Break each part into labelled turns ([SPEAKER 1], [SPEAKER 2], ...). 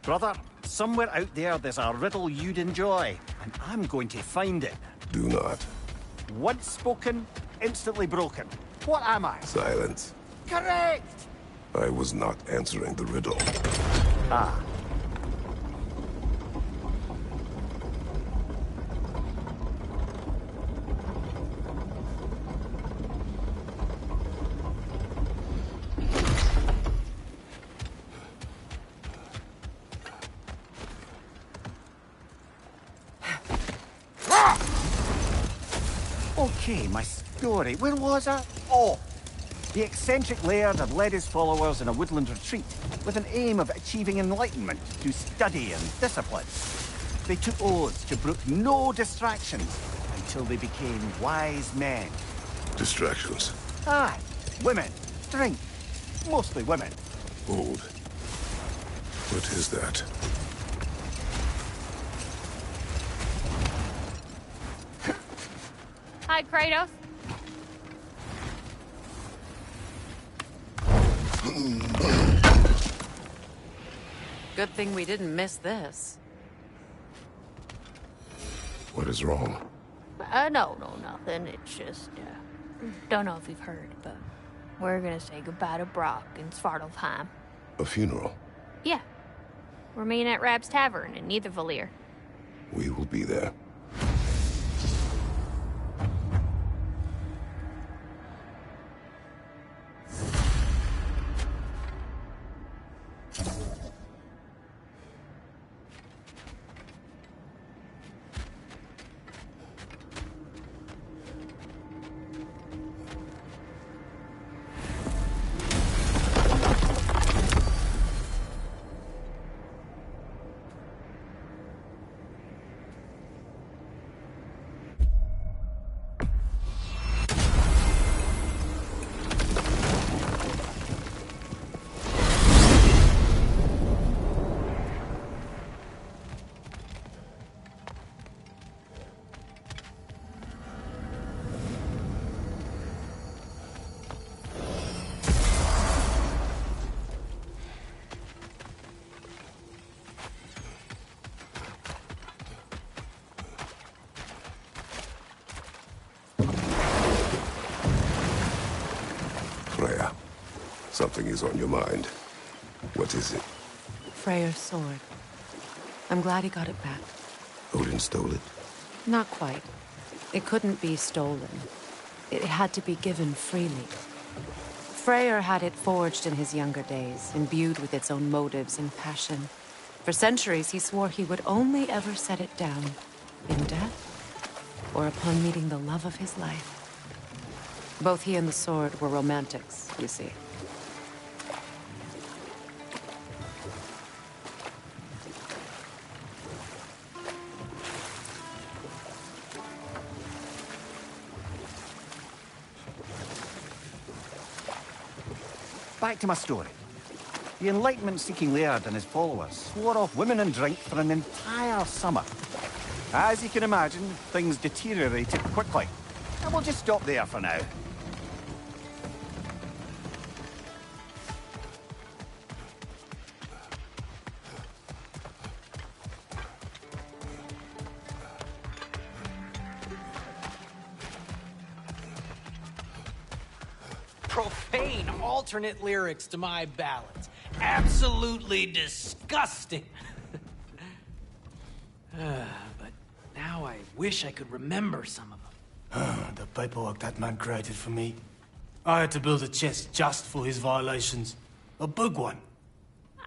[SPEAKER 1] Brother, somewhere out there's a riddle you'd enjoy, and I'm going to find it.
[SPEAKER 2] Do not.
[SPEAKER 1] Once spoken, instantly broken. What am I?
[SPEAKER 2] Silence.
[SPEAKER 1] Correct!
[SPEAKER 2] I was not answering the riddle.
[SPEAKER 1] Ah. Okay, my story. Where was I? Oh! The eccentric laird had led his followers in a woodland retreat with an aim of achieving enlightenment through study and discipline. They took oaths to brook no distractions until they became wise men.
[SPEAKER 2] Distractions.
[SPEAKER 1] Aye. Women. Drink. Mostly women.
[SPEAKER 2] Old. What is that?
[SPEAKER 3] Hi, Kratos.
[SPEAKER 4] Good thing we didn't miss this.
[SPEAKER 2] What is wrong?
[SPEAKER 3] No, nothing. It's just, don't know if you've heard, but we're gonna say goodbye to Brock in Svartalfheim.
[SPEAKER 2] A funeral?
[SPEAKER 3] Yeah. We're meeting at Rab's Tavern in Niedervalier.
[SPEAKER 2] We will be there. Freya, something is on your mind. What is it?
[SPEAKER 4] Freyr's sword. I'm glad he got it back.
[SPEAKER 2] Odin stole it?
[SPEAKER 4] Not quite. It couldn't be stolen. It had to be given freely. Freyr had it forged in his younger days, imbued with its own motives and passion. For centuries, he swore he would only ever set it down in death. or upon meeting the love of his life. Both he and the sword were romantics, you see.
[SPEAKER 1] Back to my story. The Enlightenment-seeking Laird and his followers swore off women and drink for an entire summer. As you can imagine, things deteriorated quickly. And we'll just stop there for now.
[SPEAKER 5] Profane alternate lyrics to my ballads. Absolutely disgusting. But now I wish I could remember some of them.
[SPEAKER 6] The paperwork that man created for me. I had to build a chest just for his violations. A big one.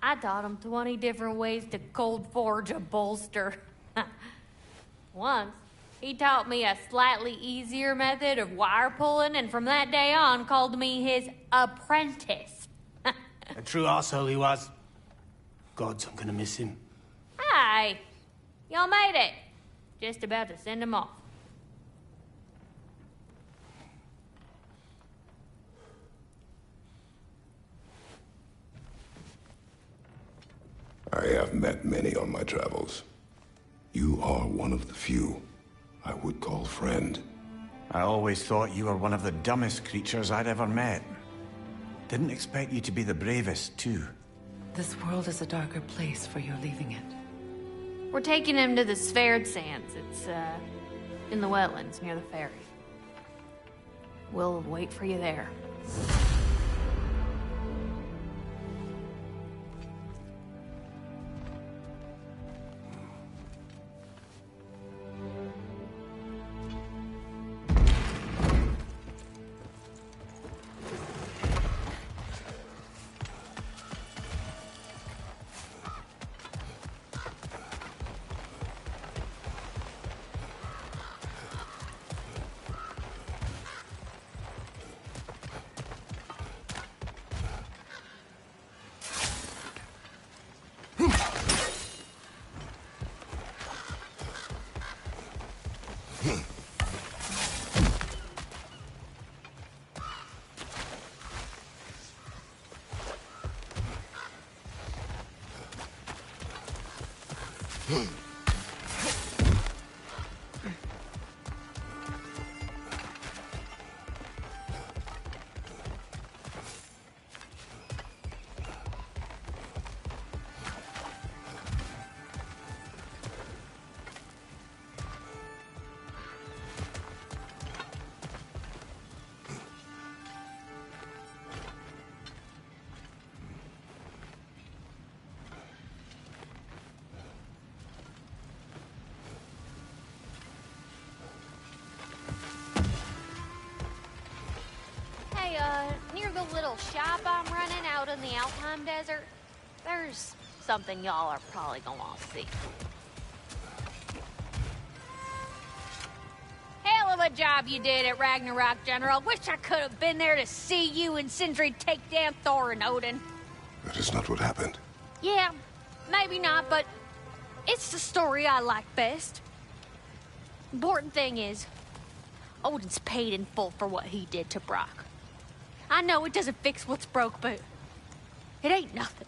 [SPEAKER 3] I taught him 20 different ways to cold forge a bolster. Once, he taught me a slightly easier method of wire pulling, and from that day on called me his apprentice.
[SPEAKER 6] A true asshole he was. Gods, I'm gonna miss him.
[SPEAKER 3] Hi! Y'all made it. Just about to send him off.
[SPEAKER 2] I have met many on my travels. You are one of the few I would call friend.
[SPEAKER 1] I always thought you were one of the dumbest creatures I'd ever met. Didn't expect you to be the bravest, too.
[SPEAKER 4] This world is a darker place for your leaving it.
[SPEAKER 3] We're taking him to the Sphered Sands. It's, in the wetlands near the ferry. We'll wait for you there. Near the little shop I'm running out in the Alpine Desert, there's something y'all are probably gonna want to see. Hell of a job you did at Ragnarok, General. Wish I could have been there to see you and Sindri take down Thor and Odin.
[SPEAKER 2] That is not what happened.
[SPEAKER 3] Yeah, maybe not, but it's the story I like best. Important thing is, Odin's paid in full for what he did to Brock. I know it doesn't fix what's broke, but it ain't nothing.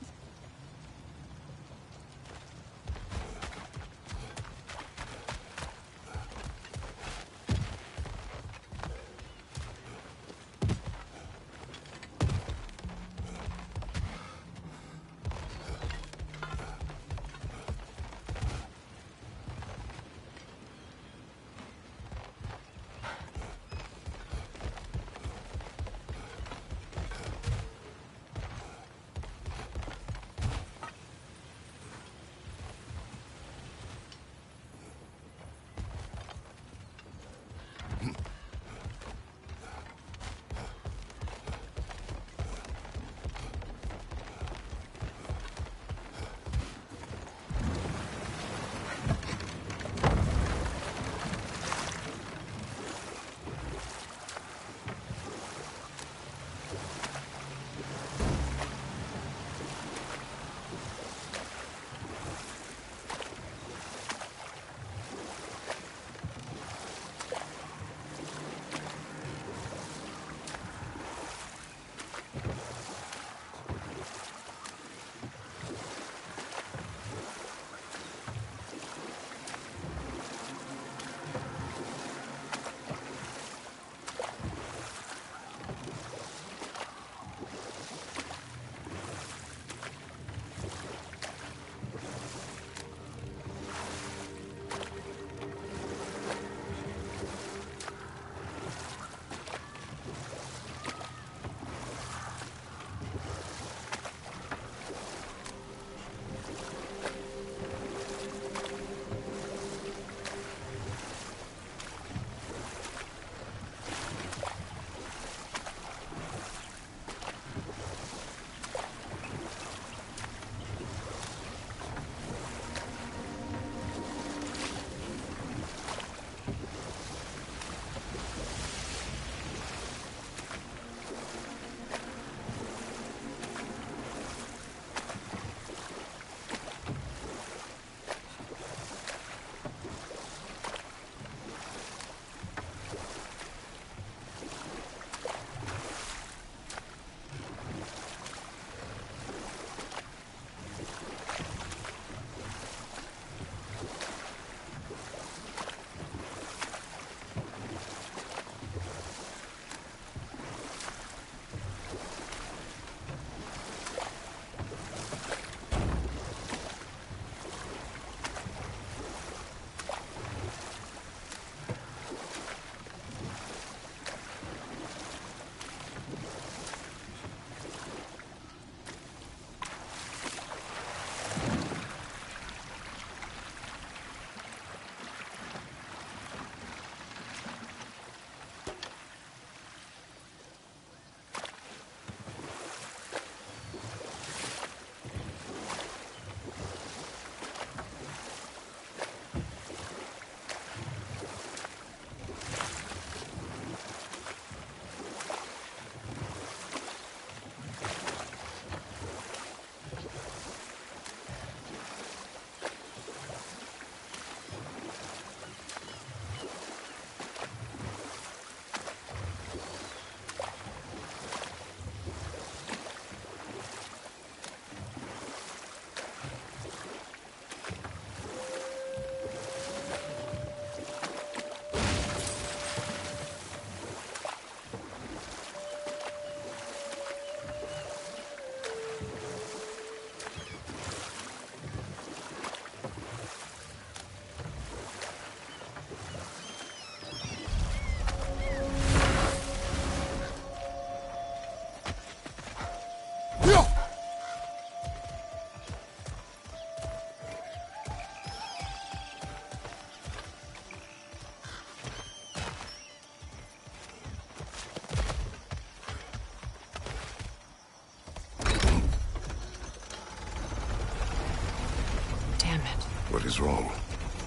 [SPEAKER 2] wrong?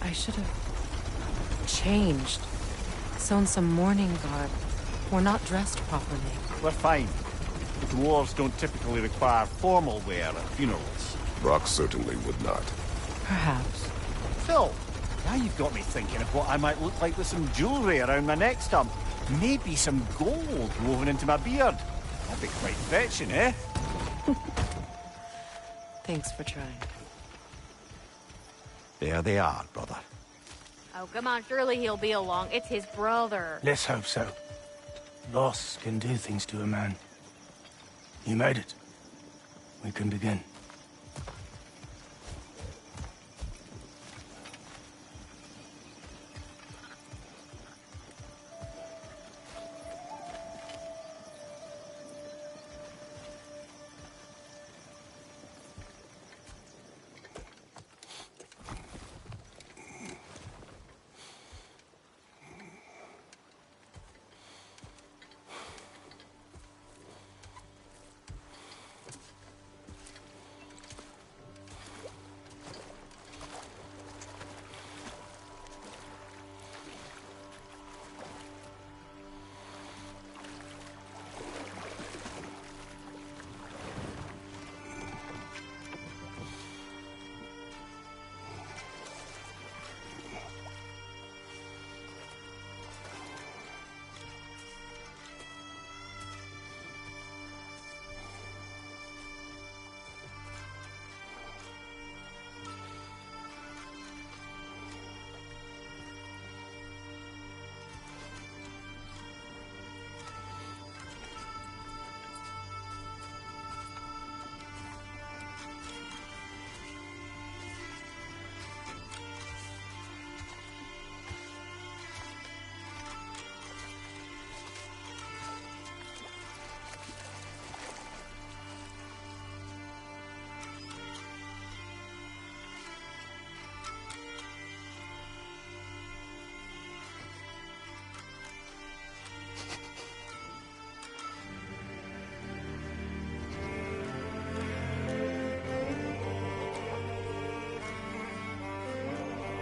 [SPEAKER 4] I should have changed. Sewn some mourning garb. We're not dressed properly.
[SPEAKER 1] We're fine. The dwarves don't typically require formal wear at funerals.
[SPEAKER 2] Brock certainly would not.
[SPEAKER 4] Perhaps.
[SPEAKER 1] Phil, now you've got me thinking of what I might look like with some jewellery around my neck stump. Maybe some gold woven into my beard. That'd be quite fetching, eh?
[SPEAKER 4] Thanks for trying.
[SPEAKER 1] There they are, brother.
[SPEAKER 3] Oh, come on, surely he'll be along. It's his brother.
[SPEAKER 6] Let's hope so. Loss can do things to a man. You made it. We can begin.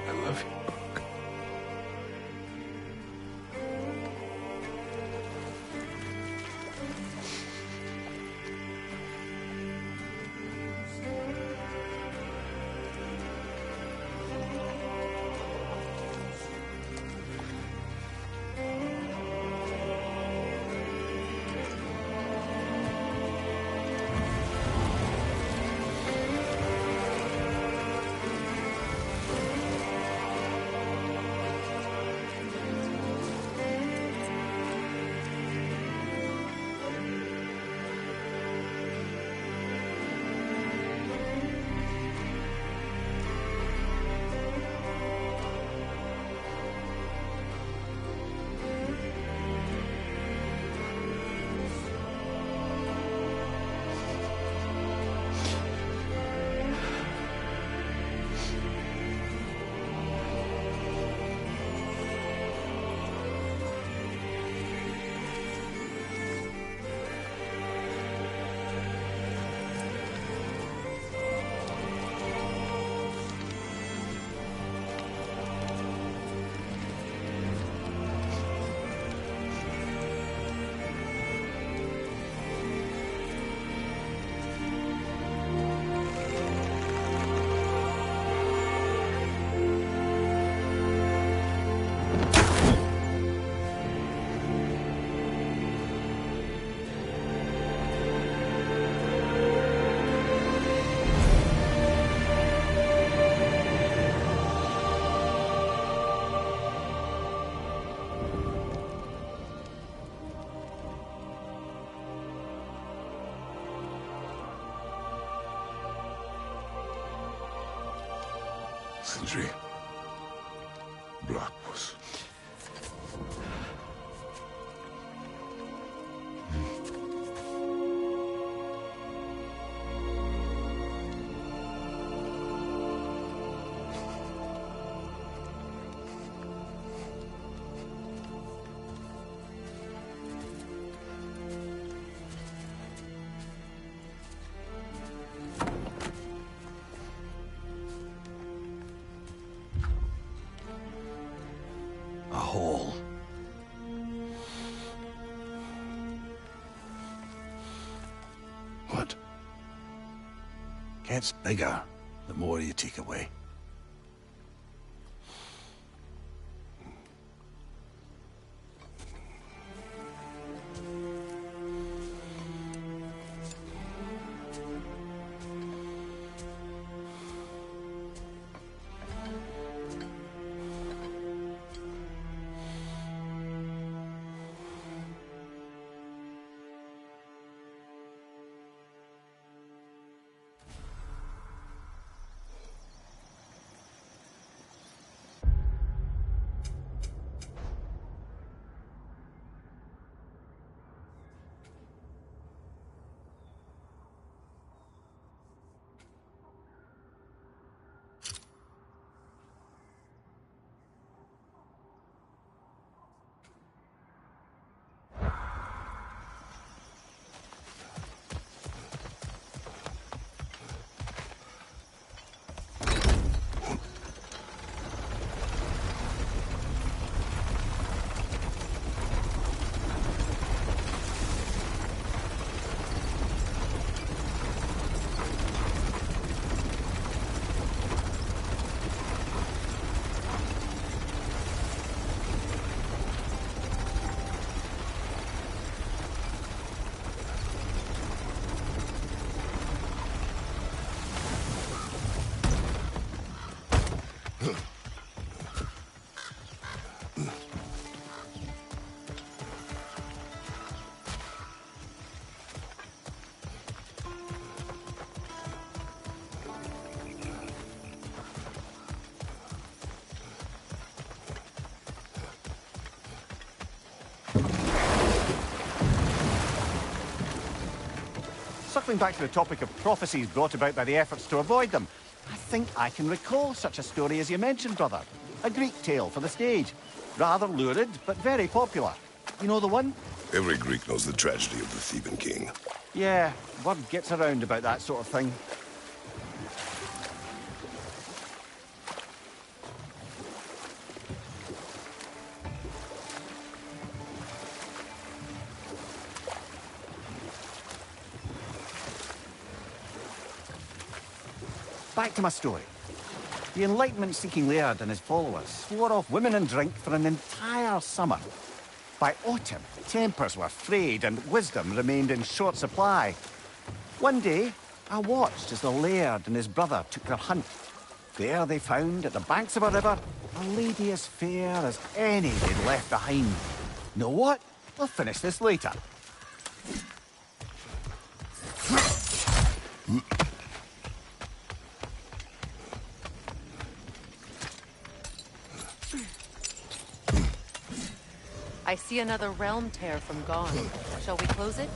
[SPEAKER 6] I love you, Brock.
[SPEAKER 2] Sindri. Brock was...
[SPEAKER 7] Gets bigger the more you take away.
[SPEAKER 1] Circling back to the topic of prophecies brought about by the efforts to avoid them, I think I can recall such a story as you mentioned, brother. A Greek tale for the stage. Rather lurid, but very popular. You know the one?
[SPEAKER 2] Every Greek knows the tragedy of the Theban king.
[SPEAKER 1] Yeah, word gets around about that sort of thing. Back to my story. The Enlightenment-seeking Laird and his followers swore off women and drink for an entire summer. By autumn, tempers were frayed and wisdom remained in short supply. One day, I watched as the Laird and his brother took their hunt. There they found, at the banks of a river, a lady as fair as any they'd left behind. Know what? I'll finish this later.
[SPEAKER 4] I see another realm tear from Gone. Shall we close it?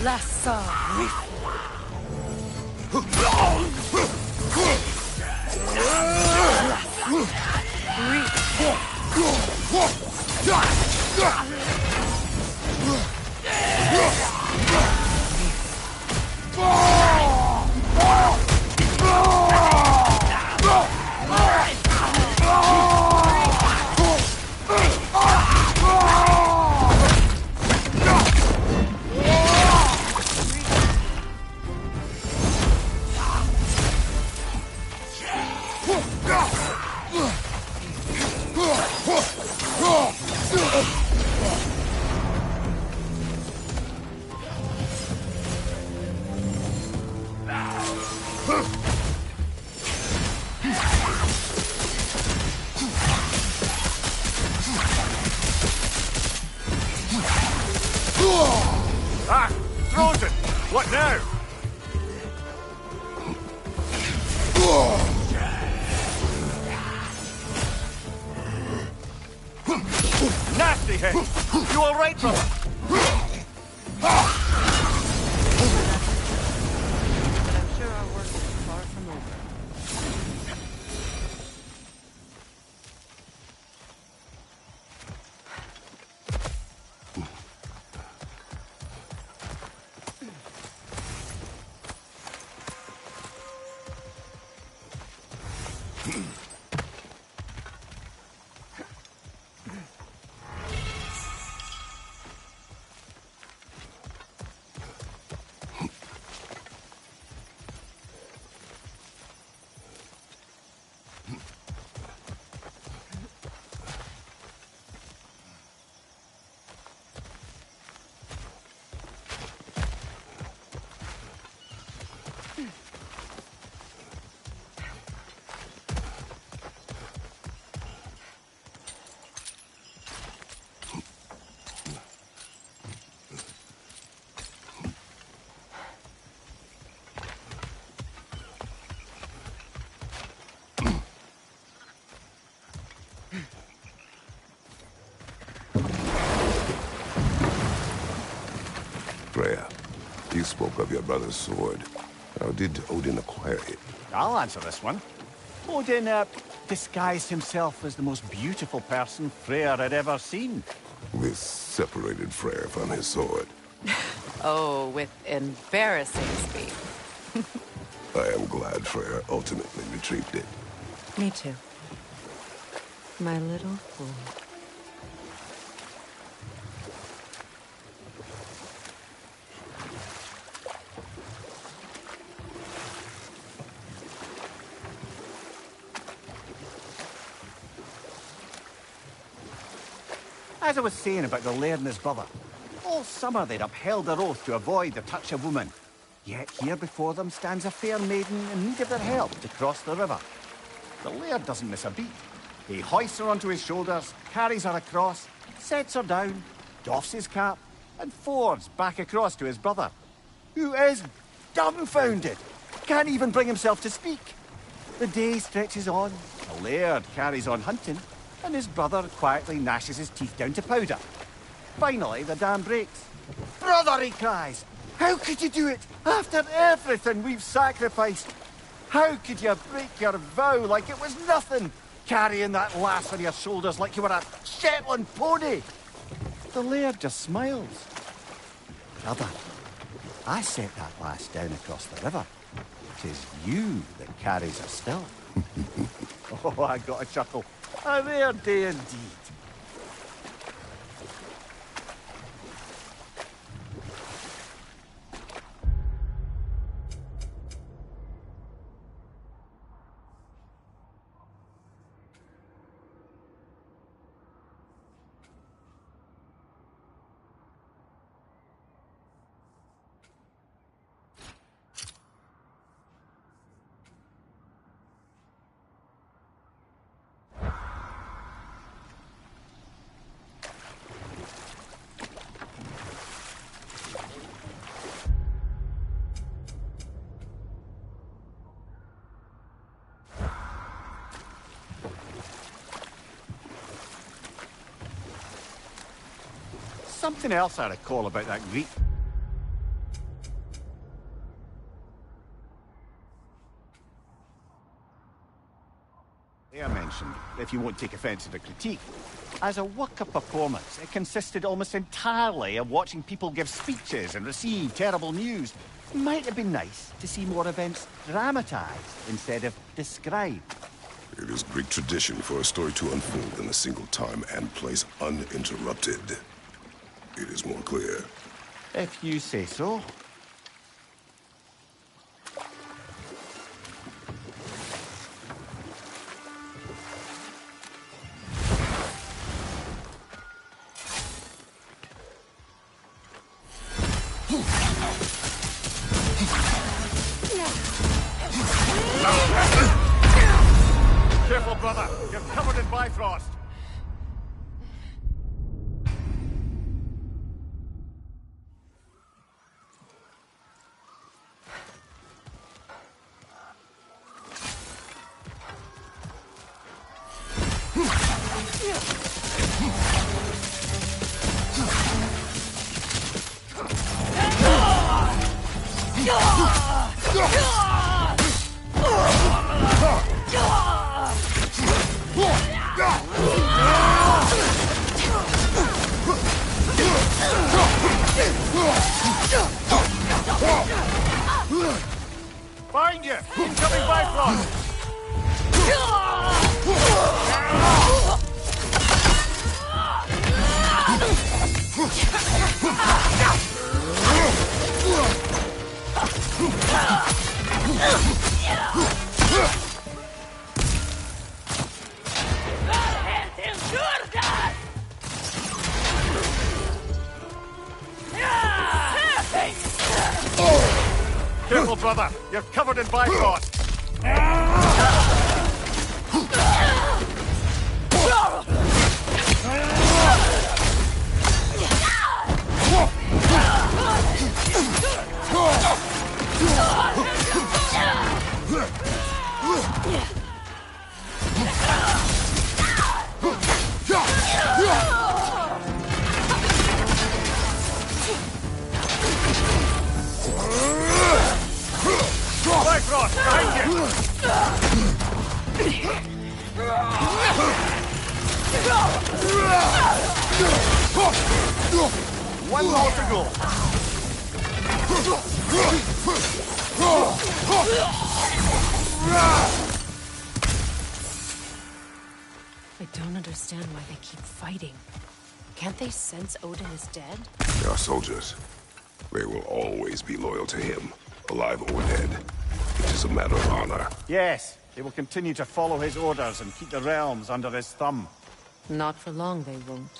[SPEAKER 4] Lassa!
[SPEAKER 1] Ah! Frozen! What now? Nasty hit! You all right, brother?
[SPEAKER 4] But I'm sure our work is far from over.
[SPEAKER 2] spoke of your brother's sword. How did Odin acquire it?
[SPEAKER 1] I'll answer this one. Odin disguised himself as the most beautiful person Freyr had ever seen.
[SPEAKER 2] This separated Freyr from his sword.
[SPEAKER 4] Oh, with embarrassing speed.
[SPEAKER 2] I am glad Freyr ultimately retrieved it.
[SPEAKER 4] Me too. My little fool.
[SPEAKER 1] As I was saying about the laird and his brother, all summer they'd upheld their oath to avoid the touch of woman. Yet here before them stands a fair maiden in need of their help to cross the river. The laird doesn't miss a beat. He hoists her onto his shoulders, carries her across, sets her down, doffs his cap, and fords back across to his brother, who is dumbfounded, can't even bring himself to speak. The day stretches on, the laird carries on hunting, and his brother quietly gnashes his teeth down to powder. Finally, the dam breaks. "Brother," he cries, "how could you do it after everything we've sacrificed? How could you break your vow like it was nothing, carrying that lass on your shoulders like you were a Shetland pony?" The laird just smiles. "Brother, I set that lass down across the river. 'Tis you that carries her still." Oh, I got a chuckle. A rare day indeed. Something else I recall about that Greek. They are mentioned, if you won't take offence at the critique. As a work of performance, it consisted almost entirely of watching people give speeches and receive terrible news. Might have been nice to see more events dramatised instead of described.
[SPEAKER 2] It is Greek tradition for a story to unfold in a single time and place uninterrupted. It is more clear.
[SPEAKER 1] If you say so. Careful, brother. You're covered in Bifrost. Find you! Incoming Bifrost! Careful, brother! You're covered in Bifrost! One more to go.
[SPEAKER 4] I don't understand why they keep fighting. Can't they sense Odin is dead?
[SPEAKER 2] They are soldiers. They will always be loyal to him, alive or dead. It is a matter of honor.
[SPEAKER 1] Yes, they will continue to follow his orders and keep the realms under his thumb.
[SPEAKER 4] Not for long, they won't.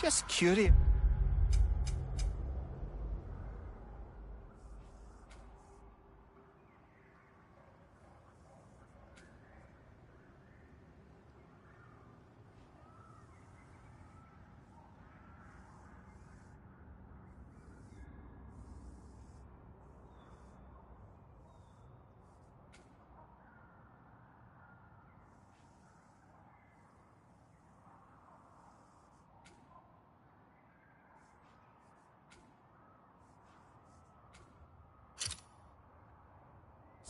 [SPEAKER 1] Just curious.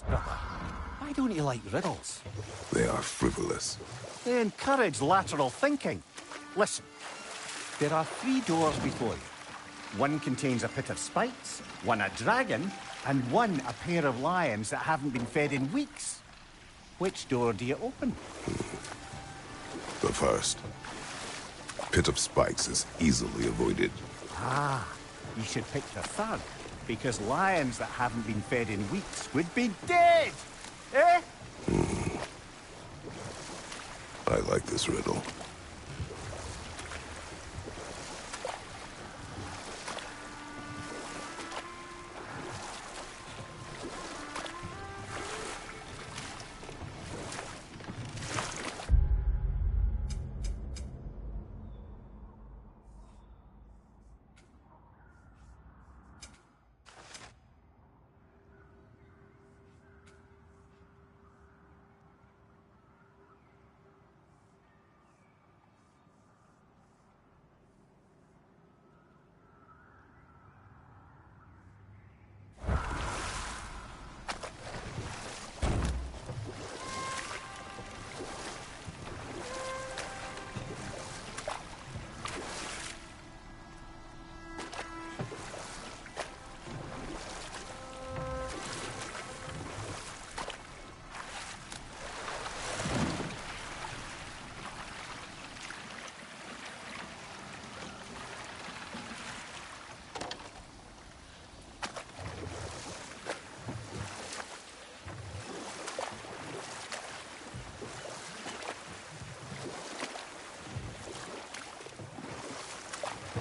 [SPEAKER 1] brother. Why don't you like riddles?
[SPEAKER 2] They are frivolous.
[SPEAKER 1] They encourage lateral thinking. Listen, there are 3 doors before you. One contains a pit of spikes, one a dragon, and one a pair of lions that haven't been fed in weeks. Which door do you open?
[SPEAKER 2] The first. Pit of spikes is easily avoided.
[SPEAKER 1] Ah, you should pick the third, because lions that haven't been fed in weeks would be dead! Eh?
[SPEAKER 2] I like this riddle.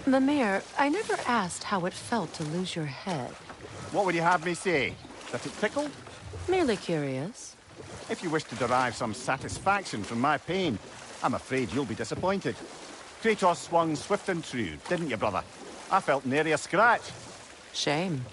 [SPEAKER 4] The mayor, I never asked how it felt to lose your head.
[SPEAKER 1] What would you have me say? That it tickled?
[SPEAKER 4] Merely curious.
[SPEAKER 1] If you wish to derive some satisfaction from my pain, I'm afraid you'll be disappointed. KRATOS swung swift and true, didn't you, brother? I felt nary a scratch.
[SPEAKER 4] Shame.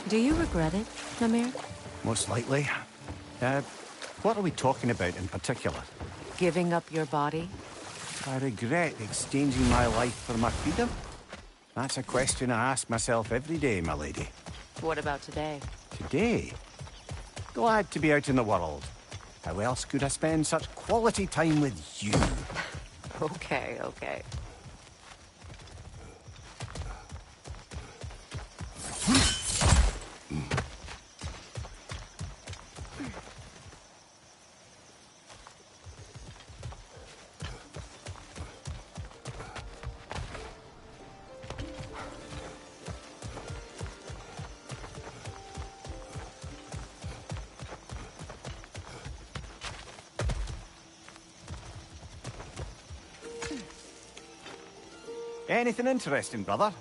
[SPEAKER 4] Do you regret it, Namir?
[SPEAKER 1] Most likely. What are we talking about in particular?
[SPEAKER 4] Giving up your body?
[SPEAKER 1] I regret exchanging my life for my freedom? That's a question I ask myself every day, my lady.
[SPEAKER 4] What about today?
[SPEAKER 1] Today? Glad to be out in the world. How else could I spend such quality time with you?
[SPEAKER 4] Okay, okay.
[SPEAKER 1] Anything interesting, brother?